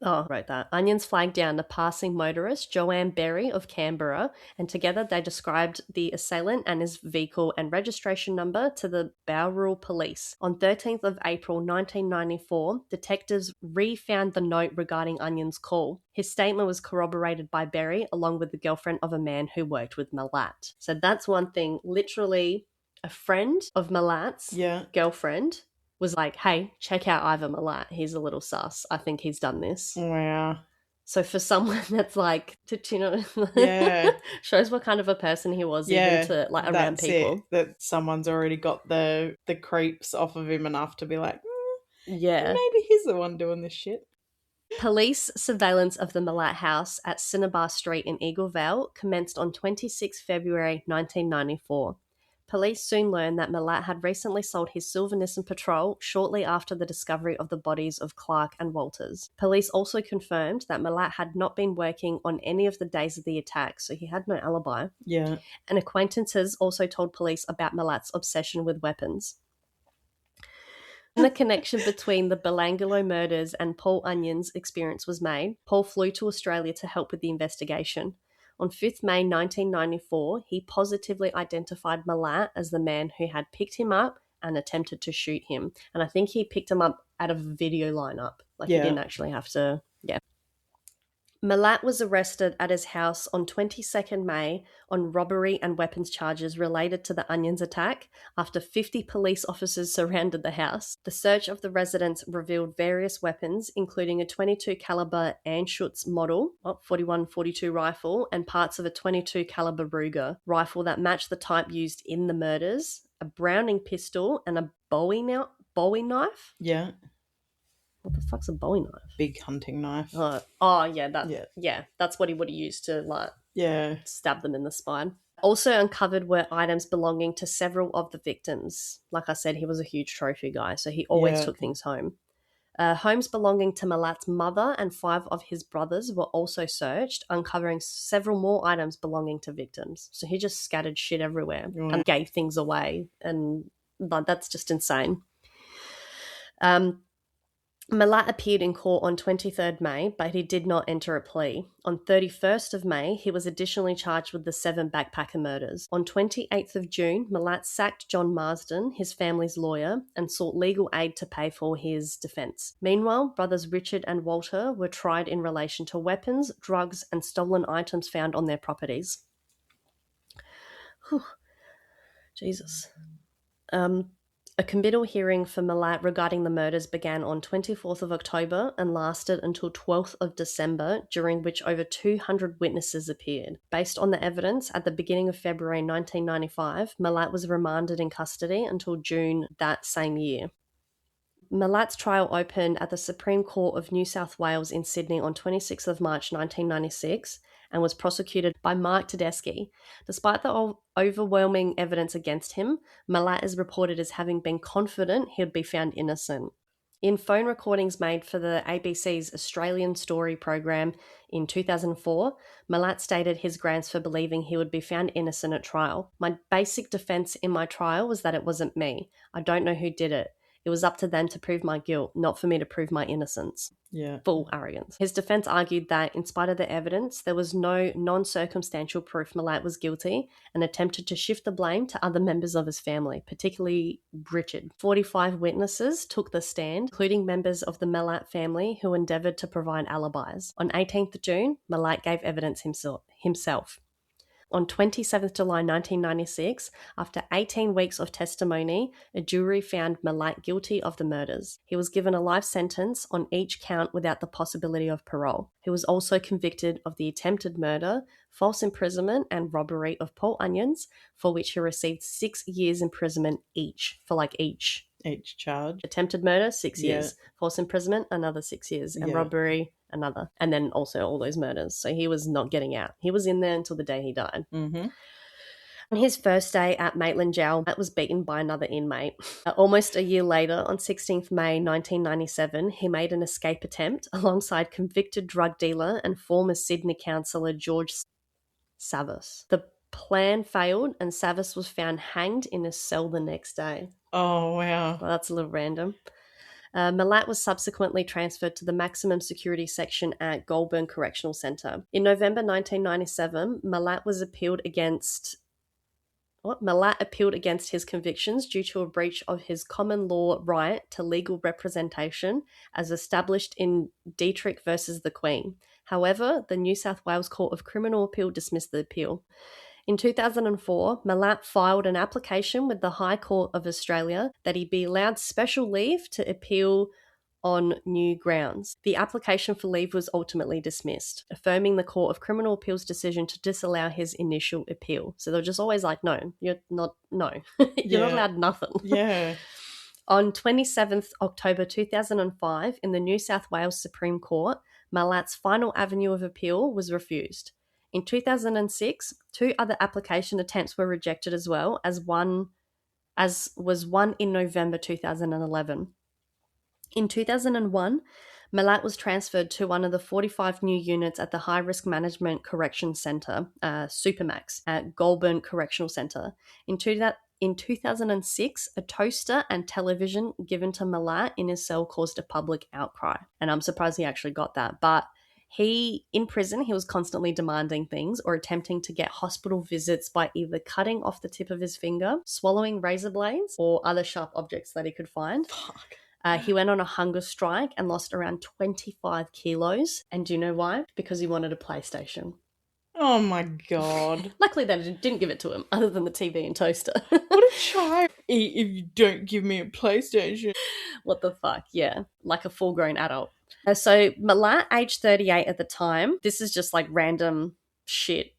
A: Oh, I wrote that. Onions flagged down the passing motorist, Joanne Berry of Canberra, and together they described the assailant and his vehicle and registration number to the Bowral Police. On 13th of April 1994, detectives re-found the note regarding Onion's call. His statement was corroborated by Berry, along with the girlfriend of a man who worked with Milat. So that's one thing. Literally, a friend of Milat's girlfriend was like, hey, check out Ivan Milat. He's a little sus. I think he's done this.
B: Wow.
A: So for someone that's like,
B: yeah,
A: shows what kind of a person he was, even to like around people.
B: That someone's already got the creeps off of him enough to be like,
A: yeah,
B: maybe he's the one doing this shit.
A: Police surveillance of the Milat house at Cinnabar Street in Eagle Vale commenced on 26 February 1994. Police soon learned that Milat had recently sold his silver Nissan Patrol shortly after the discovery of the bodies of Clark and Walters. Police also confirmed that Milat had not been working on any of the days of the attack, so he had no alibi.
B: Yeah.
A: And acquaintances also told police about Milat's obsession with weapons. When the connection between the Belanglo murders and Paul Onion's experience was made, Paul flew to Australia to help with the investigation. On 5th May 1994, he positively identified Milat as the man who had picked him up and attempted to shoot him. And I think he picked him up out of a video lineup. Like, he didn't actually have to, Milat was arrested at his house on 22nd May on robbery and weapons charges related to the Onions attack after 50 police officers surrounded the house. The search of the residence revealed various weapons, including a 22 caliber Anschutz model, 41-42 rifle, and parts of a 22 caliber Ruger rifle that matched the type used in the murders, a Browning pistol, and a Bowie knife.
B: Yeah.
A: What the fuck's a Bowie knife?
B: Big hunting knife.
A: That's what he would have used to stab them in the spine. Also uncovered were items belonging to several of the victims. Like I said, he was a huge trophy guy, so he always took things home. Homes belonging to Milat's mother and 5 of his brothers were also searched, uncovering several more items belonging to victims. So he just scattered shit everywhere and gave things away, and that's just insane. Milat appeared in court on 23rd May, but he did not enter a plea. On 31st of May, he was additionally charged with the 7 backpacker murders. On 28th of June, Milat sacked John Marsden, his family's lawyer, and sought legal aid to pay for his defence. Meanwhile, brothers Richard and Walter were tried in relation to weapons, drugs, and stolen items found on their properties. Whew. Jesus. A committal hearing for Milat regarding the murders began on 24th of October and lasted until 12th of December, during which over 200 witnesses appeared. Based on the evidence, at the beginning of February 1995, Milat was remanded in custody until June that same year. Milat's trial opened at the Supreme Court of New South Wales in Sydney on 26th of March 1996 and was prosecuted by Mark Tedeschi. Despite the overwhelming evidence against him, Milat is reported as having been confident he would be found innocent. In phone recordings made for the ABC's Australian Story program in 2004, Milat stated his grounds for believing he would be found innocent at trial. My basic defence in my trial was that it wasn't me. I don't know who did it. It was up to them to prove my guilt, not for me to prove my innocence.
B: Yeah.
A: Full arrogance. His defense argued that, in spite of the evidence, there was no non-circumstantial proof Milat was guilty and attempted to shift the blame to other members of his family, particularly Richard. 45 witnesses took the stand, including members of the Milat family who endeavoured to provide alibis. On 18th June, Milat gave evidence himself. On 27th July 1996, after 18 weeks of testimony, a jury found Milat guilty of the murders. He was given a life sentence on each count without the possibility of parole. He was also convicted of the attempted murder, false imprisonment, and robbery of Paul Onions, for which he received 6 years imprisonment each, for each
B: charge.
A: Attempted murder, 6 years. False imprisonment, another 6 years. And robbery, another. And then also all those murders. So he was not getting out. He was in there until the day he died.
B: Mm-hmm.
A: On his first day at Maitland Jail, Matt was beaten by another inmate. Almost a year later, on 16th May 1997, he made an escape attempt alongside convicted drug dealer and former Sydney councillor George Savas. The plan failed and Savas was found hanged in a cell the next day.
B: Oh, wow.
A: Well, that's a little random. Milat was subsequently transferred to the maximum security section at Goulburn Correctional Centre. In November 1997, Milat appealed against his convictions due to a breach of his common law right to legal representation as established in Dietrich versus the Queen. However, the New South Wales Court of Criminal Appeal dismissed the appeal. In 2004, Milat filed an application with the High Court of Australia that he be allowed special leave to appeal on new grounds. The application for leave was ultimately dismissed, affirming the Court of Criminal Appeal's decision to disallow his initial appeal. So they're just always like, no, you're not allowed nothing.
B: Yeah.
A: On 27th October 2005, in the New South Wales Supreme Court, Milat's final avenue of appeal was refused. In 2006, 2 other application attempts were rejected as well, as was one in November 2011. In 2001, Milat was transferred to one of the 45 new units at the High Risk Management Correction Centre, Supermax, at Goulburn Correctional Centre. In 2006, a toaster and television given to Milat in his cell caused a public outcry. And I'm surprised he actually got that. But in prison, he was constantly demanding things or attempting to get hospital visits by either cutting off the tip of his finger, swallowing razor blades, or other sharp objects that he could find.
B: Fuck.
A: He went on a hunger strike and lost around 25 kilos. And do you know why? Because he wanted a PlayStation.
B: Oh my God.
A: Luckily, they didn't give it to him, other than the TV and toaster.
B: What a child. Eat if you don't give me a PlayStation.
A: What the fuck? Yeah, like a full-grown adult. So Milat, age 38 at the time, this is just like random shit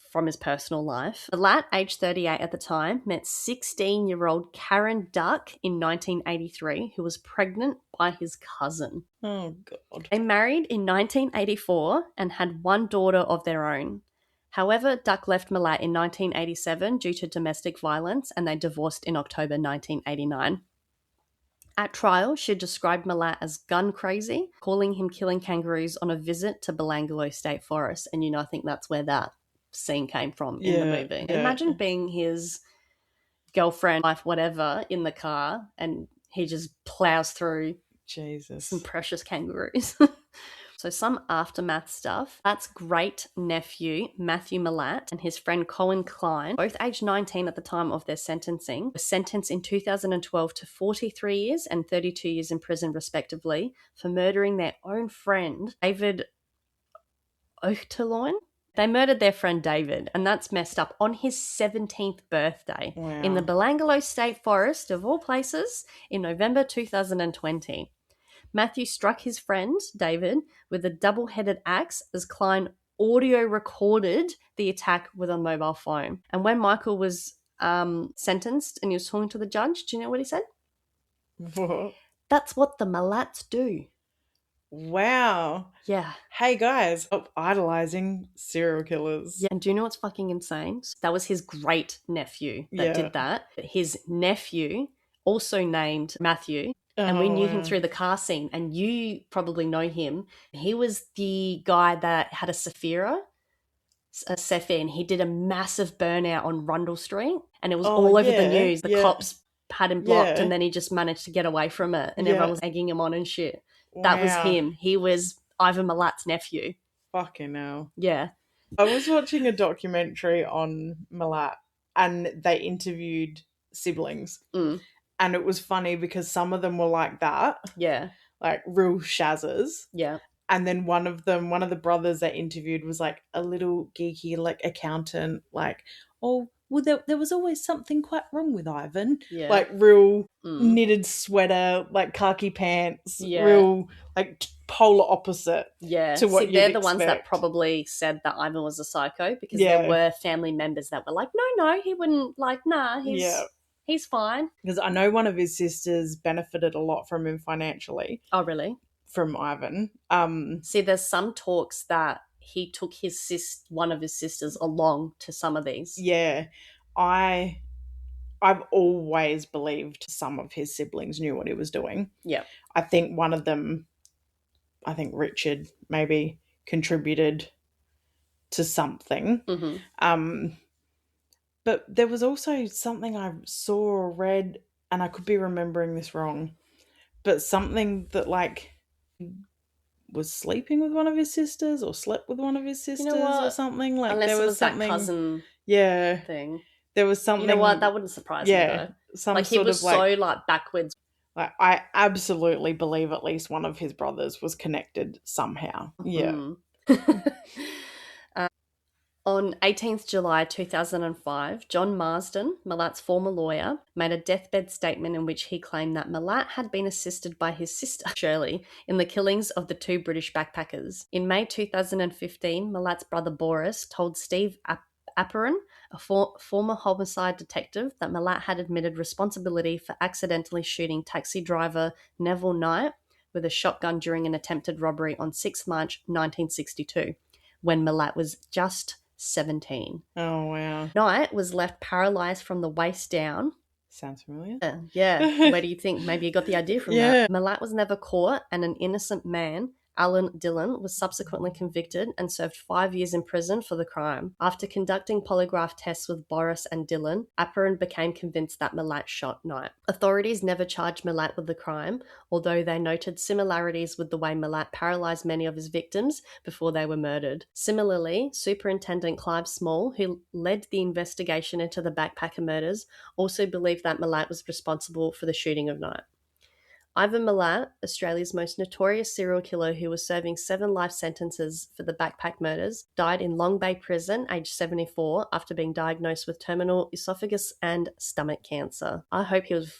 A: from his personal life. Milat, age 38 at the time, met 16-year-old Karen Duck in 1983, who was pregnant by his cousin.
B: Oh, God.
A: They married in 1984 and had one daughter of their own. However, Duck left Milat in 1987 due to domestic violence, and they divorced in October 1989. At trial, she described Milat as gun crazy, calling him killing kangaroos on a visit to Belanglo State Forest. And, I think that's where that scene came from in the movie.
B: Yeah.
A: Imagine being his girlfriend, wife, whatever, in the car, and he just plows through some precious kangaroos. So some aftermath stuff. That's great-nephew Matthew Milat and his friend Colin Klein, both aged 19 at the time of their sentencing, were sentenced in 2012 to 43 years and 32 years in prison, respectively, for murdering their own friend, David Ochterloin. They murdered their friend David, and that's messed up, on his 17th birthday in the Belanglo State Forest, of all places, in November 2020. Matthew struck his friend, David, with a double-headed axe as Klein audio recorded the attack with a mobile phone. And when Michael was sentenced and he was talking to the judge, do you know what he said?
B: What?
A: That's what the Milats do.
B: Wow.
A: Yeah.
B: Hey, guys, stop idolizing serial killers.
A: Yeah, and do you know what's fucking insane? That was his great-nephew that did that. But his nephew, also named Matthew, and we knew him through the car scene, and you probably know him. He was the guy that had a Sephira, and he did a massive burnout on Rundle Street, and it was all over the news. The cops had him blocked, and then he just managed to get away from it, and everyone was egging him on and shit. Wow. That was him. He was Ivan Milat's nephew.
B: Fucking hell.
A: Yeah.
B: I was watching a documentary on Milat, and they interviewed siblings. And it was funny because some of them were like that. Yeah. Like real shazzers. Yeah. And then one of the brothers they interviewed was like a little geeky, like accountant, like, oh, well, there was always something quite wrong with Ivan. Yeah. Like real knitted sweater, like khaki pants, real like polar opposite. Yeah. To what
A: they're the ones that probably said that Ivan was a psycho, because there were family members that were like, no, he wouldn't, like, nah, he's fine.
B: Because I know one of his sisters benefited a lot from him financially.
A: Oh, really?
B: From Ivan.
A: See, there's some talks that he took one of his sisters along to some of these.
B: Yeah. I've always believed some of his siblings knew what he was doing. Yeah. I think one of them, Richard, maybe contributed to something. Mm-hmm. But there was also something I saw or read, and I could be remembering this wrong, but something that like was sleeping with one of his sisters or slept with one of his sisters or something. Like
A: unless
B: there was
A: something,
B: that
A: cousin
B: thing. There was something.
A: You know what? That wouldn't surprise me though.
B: Some
A: he was so like backwards.
B: Like I absolutely believe at least one of his brothers was connected somehow. Yeah.
A: On 18th July 2005, John Marsden, Milat's former lawyer, made a deathbed statement in which he claimed that Milat had been assisted by his sister, Shirley, in the killings of the 2 British backpackers. In May 2015, Milat's brother Boris told Steve Apperon, a former homicide detective, that Milat had admitted responsibility for accidentally shooting taxi driver Neville Knight with a shotgun during an attempted robbery on 6 March 1962, when Milat was just 17.
B: Oh, wow.
A: Knight was left paralysed from the waist down.
B: Sounds familiar.
A: Yeah. Where do you think? Maybe you got the idea from that. Milat was never caught, and an innocent man, Alan Dillon, was subsequently convicted and served 5 years in prison for the crime. After conducting polygraph tests with Boris and Dillon, Apperon became convinced that Milat shot Knight. Authorities never charged Milat with the crime, although they noted similarities with the way Milat paralysed many of his victims before they were murdered. Similarly, Superintendent Clive Small, who led the investigation into the backpacker murders, also believed that Milat was responsible for the shooting of Knight. Ivan Milat, Australia's most notorious serial killer who was serving 7 life sentences for the backpack murders, died in Long Bay Prison, aged 74, after being diagnosed with terminal esophagus and stomach cancer. I hope he was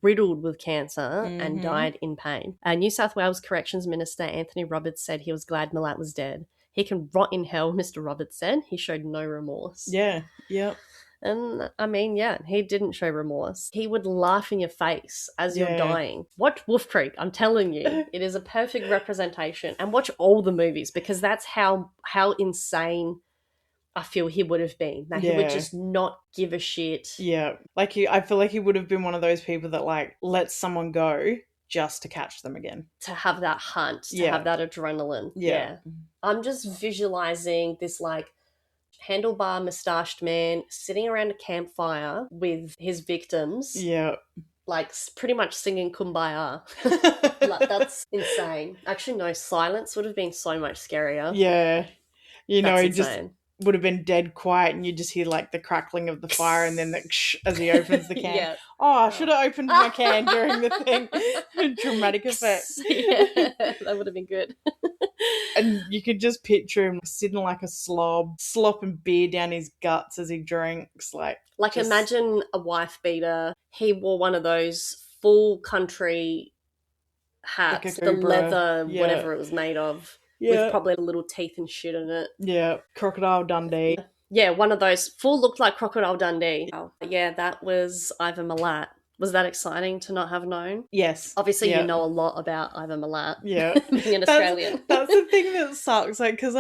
A: riddled with cancer and died in pain. New South Wales Corrections Minister Anthony Roberts said he was glad Milat was dead. He can rot in hell, Mr. Roberts said. He showed no remorse.
B: Yeah.
A: And I mean, he didn't show remorse. He would laugh in your face as you're dying. Watch Wolf Creek, I'm telling you. It is a perfect representation. And watch all the movies, because that's how insane I feel he would have been. That he would just not give a shit.
B: Yeah. Like I feel like he would have been one of those people that like lets someone go just to catch them again.
A: To have that hunt, to have that adrenaline. Yeah. I'm just visualizing this like handlebar moustached man sitting around a campfire with his victims.
B: Yeah.
A: Like pretty much singing Kumbaya. Like, that's insane. Actually, no, silence would have been so much scarier.
B: Yeah. You know,
A: that's
B: he just would have been dead quiet and you just hear like the crackling of the fire and then the as he opens the can.
A: Yeah.
B: Oh, I should have opened my can during the thing. Dramatic effect.
A: Yeah, that would have been good.
B: And you could just picture him sitting like a slob, slopping beer down his guts as he drinks. Like just...
A: imagine a wife beater. He wore one of those full country hats, like the leather, whatever it was made of, with probably little teeth and shit in it.
B: Yeah, Crocodile Dundee.
A: Yeah, one of those. Full looked like Crocodile Dundee. Oh, yeah, that was Ivan Milat. Was that exciting to not have known?
B: Yes.
A: Obviously, you know a lot about Ivan Milat.
B: Yeah.
A: Being an Australian.
B: That's the thing that sucks. Like, because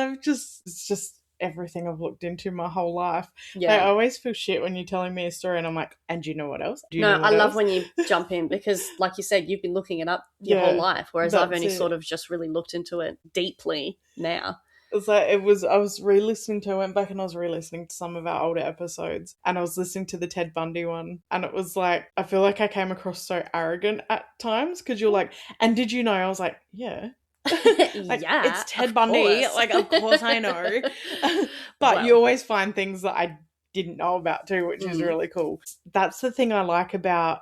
B: it's just everything I've looked into my whole life.
A: Yeah.
B: I always feel shit when you're telling me a story and I'm like, and do you know what else?
A: I love when you jump in because, like you said, you've been looking it up your whole life, whereas I've only sort of just really looked into it deeply now.
B: It's like I was re-listening to, I went back and I was re-listening to some of our older episodes and I was listening to the Ted Bundy one and it was like, I feel like I came across so arrogant at times because you're like, and did you know? I was like, yeah. Like,
A: yeah,
B: it's Ted Bundy.
A: Course.
B: Like, of course I know. But you always find things that I didn't know about too, which is really cool. That's the thing I like about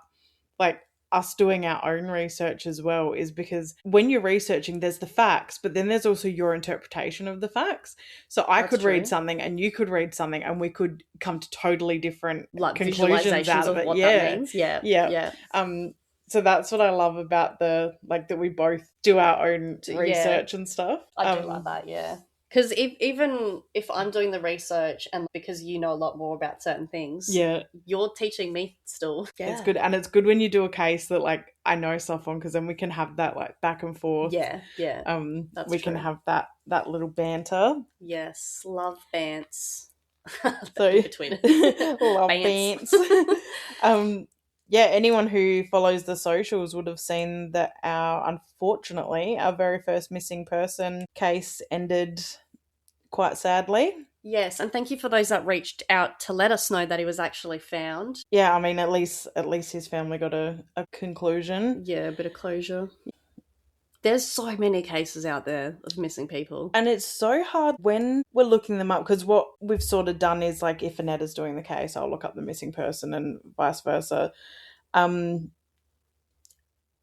B: like us doing our own research as well, is because when you're researching, there's the facts, but then there's also your interpretation of the facts. So I could read something and you could read something and we could come to totally different like conclusions out of it.
A: What that means. Yeah.
B: So that's what I love about the like that we both do our own research and stuff.
A: I do like that, yeah. Because even if I'm doing the research and because you know a lot more about certain things, you're teaching me still. Yeah.
B: It's good. And it's good when you do a case that like I know stuff on, because then we can have that like back and forth.
A: Yeah.
B: We can have that little banter.
A: Yes, love bants.
B: So
A: between
B: love bants. Anyone who follows the socials would have seen that unfortunately, our very first missing person case ended quite sadly.
A: Yes, and thank you for those that reached out to let us know that he was actually found.
B: Yeah, I mean, at least his family got a conclusion.
A: Yeah, a bit of closure. There's so many cases out there of missing people.
B: And it's so hard when we're looking them up, because what we've sort of done is, like, if Anetta's doing the case, I'll look up the missing person and vice versa.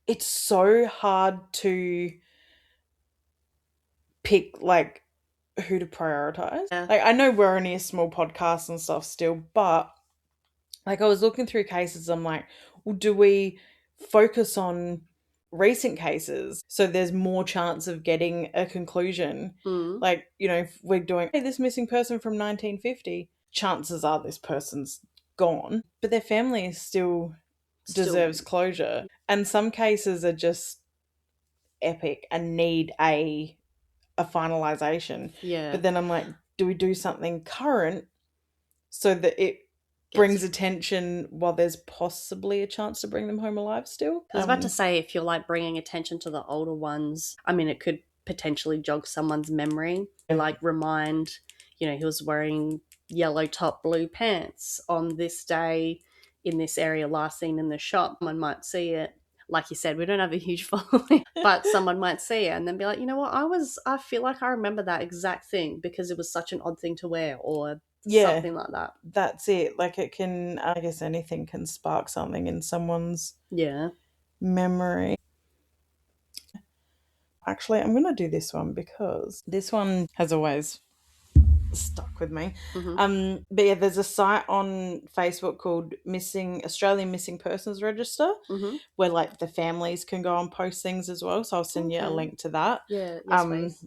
B: It's so hard to pick, like, who to prioritize.
A: Yeah.
B: Like, I know we're only a small podcast and stuff still, but, like, I was looking through cases, I'm like, well, do we focus on recent cases so there's more chance of getting a conclusion? Like, you know, if we're doing, hey, this missing person from 1950, chances are this person's gone, but their family still deserves closure. And some cases are just epic and need a finalization.
A: Yeah.
B: But then I'm like, do we do something current so that it brings attention while there's possibly a chance to bring them home alive still?
A: I was about to say, if you're like bringing attention to the older ones, I mean, it could potentially jog someone's memory. Like remind, you know, he was wearing yellow top, blue pants on this day in this area, last seen in the shop. Someone might see it. Like you said, we don't have a huge following, but someone might see it and then be like, you know what, I feel like I remember that exact thing because it was such an odd thing to wear, or something like that.
B: That's it. Like, it can, I guess anything can spark something in someone's memory. Actually, I'm going to do this one because this one has always stuck with me. But yeah, there's a site on Facebook called Australian Missing Persons Register, where like the families can go and post things as well. So I'll send you a link to that.
A: Yeah, yes, please.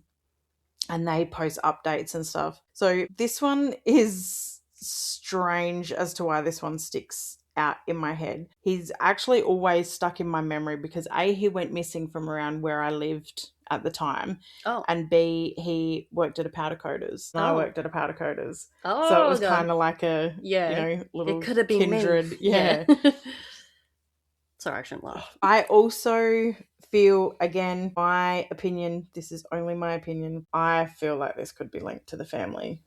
B: And they post updates and stuff. So this one is strange as to why this one sticks out in my head. He's actually always stuck in my memory because A, he went missing from around where I lived at the time, and B, he worked at a powder coaters, and I worked at a powder coaters, so it was kind of like a you know, little
A: it could have been
B: kindred.
A: Sorry, I shouldn't laugh.
B: I also feel, again, my opinion, this is only my opinion, I feel like this could be linked to the family.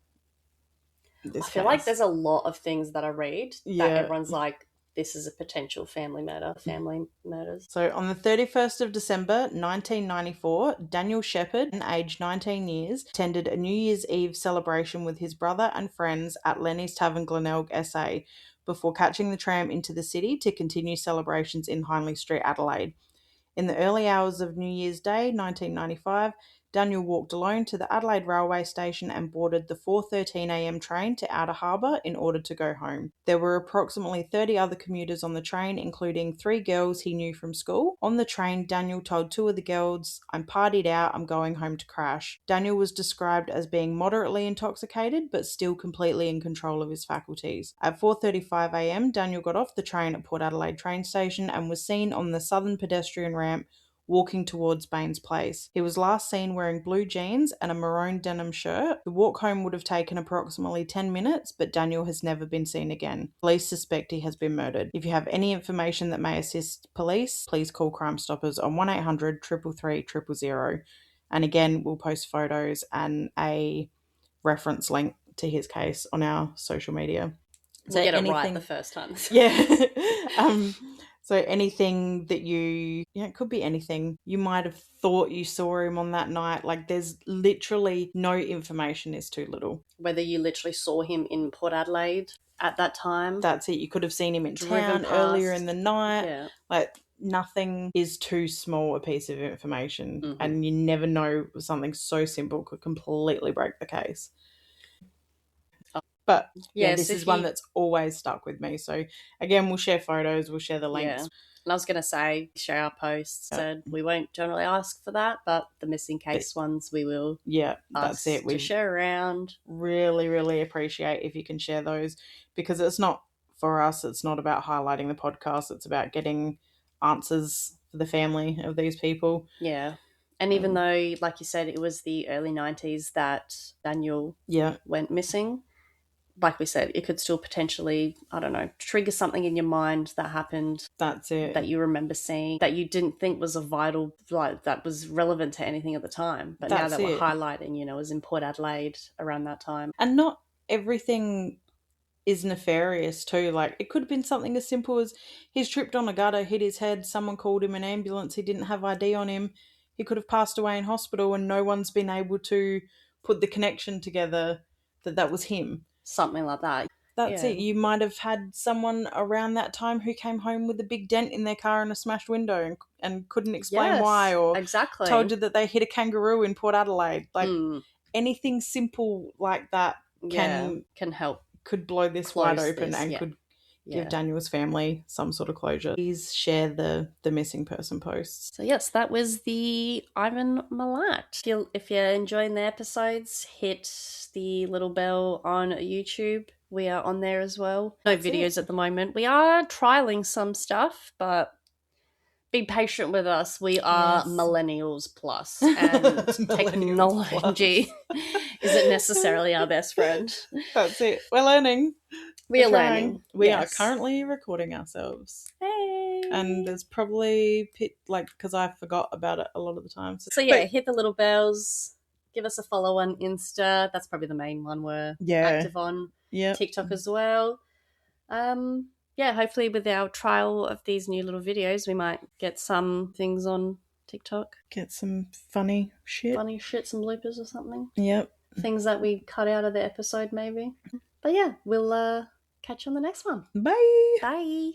A: I feel like there's a lot of things that I read that everyone's like, this is a potential family murders.
B: So on the 31st of December 1994, Daniel Shepherd, aged 19 years, attended a New Year's Eve celebration with his brother and friends at Lenny's Tavern, Glenelg, SA, before catching the tram into the city to continue celebrations in Hindley Street, Adelaide. In the early hours of New Year's Day, 1995, Daniel walked alone to the Adelaide railway station and boarded the 4:13am train to Outer Harbour in order to go home. There were approximately 30 other commuters on the train, including 3 girls he knew from school. On the train, Daniel told 2 of the girls, "I'm partied out, I'm going home to crash." Daniel was described as being moderately intoxicated, but still completely in control of his faculties. At 4:35am, Daniel got off the train at Port Adelaide train station and was seen on the southern pedestrian ramp walking towards Baines Place. He was last seen wearing blue jeans and a maroon denim shirt. The walk home would have taken approximately 10 minutes, but Daniel has never been seen again. Police suspect he has been murdered. If you have any information that may assist police, please call Crime Stoppers on 1800 333 000. And again, we'll post photos and a reference link to his case on our social media.
A: So get it right the first time.
B: So anything that it could be anything. You might have thought you saw him on that night. Like, there's literally no information is too little.
A: Whether you literally saw him in Port Adelaide at that time.
B: That's it. You could have seen him in town earlier in the night.
A: Yeah.
B: Like, nothing is too small a piece of information. And you never know, something so simple could completely break the case. But this is one that's always stuck with me. So again, we'll share photos, we'll share the links.
A: Yeah. And I was going to say, share our posts. Said we won't generally ask for that, but the missing case ones we will.
B: Yeah, that's it.
A: We share around.
B: Really, really appreciate if you can share those, because it's not for us. It's not about highlighting the podcast. It's about getting answers for the family of these people.
A: Yeah. And even though, like you said, it was the early 90s that Daniel went missing, like we said, it could still potentially, I don't know, trigger something in your mind that happened.
B: That's it.
A: That you remember seeing, that you didn't think was a vital, like, that was relevant to anything at the time. But now that we're highlighting, you know, it was in Port Adelaide around that time.
B: And not everything is nefarious too. Like, it could have been something as simple as he's tripped on a gutter, hit his head, someone called him an ambulance, he didn't have ID on him, he could have passed away in hospital, and no one's been able to put the connection together that was him.
A: Something like that.
B: That's it. You might have had someone around that time who came home with a big dent in their car and a smashed window and couldn't explain why, or told you that they hit a kangaroo in Port Adelaide. Like, anything simple like that can
A: help.
B: Could blow this wide open and could give Daniel's family some sort of closure. Please share the missing person posts.
A: So yes, that was the Ivan Milat. If you're enjoying the episodes, hit the little bell on YouTube. We are on there as well. No videos at the moment. We are trialing some stuff, but be patient with us. We are millennials plus, and technology isn't necessarily our best friend.
B: That's it. We're learning.
A: We are learning.
B: We are currently recording ourselves.
A: Hey.
B: And there's probably, because I forgot about it a lot of the time.
A: So hit the little bells. Give us a follow on Insta. That's probably the main one we're active on. Yeah. TikTok as well. Hopefully with our trial of these new little videos, we might get some things on TikTok.
B: Get some funny shit.
A: Some bloopers or something.
B: Yep.
A: Things that we cut out of the episode maybe. But yeah, we'll catch you on the next one.
B: Bye.
A: Bye.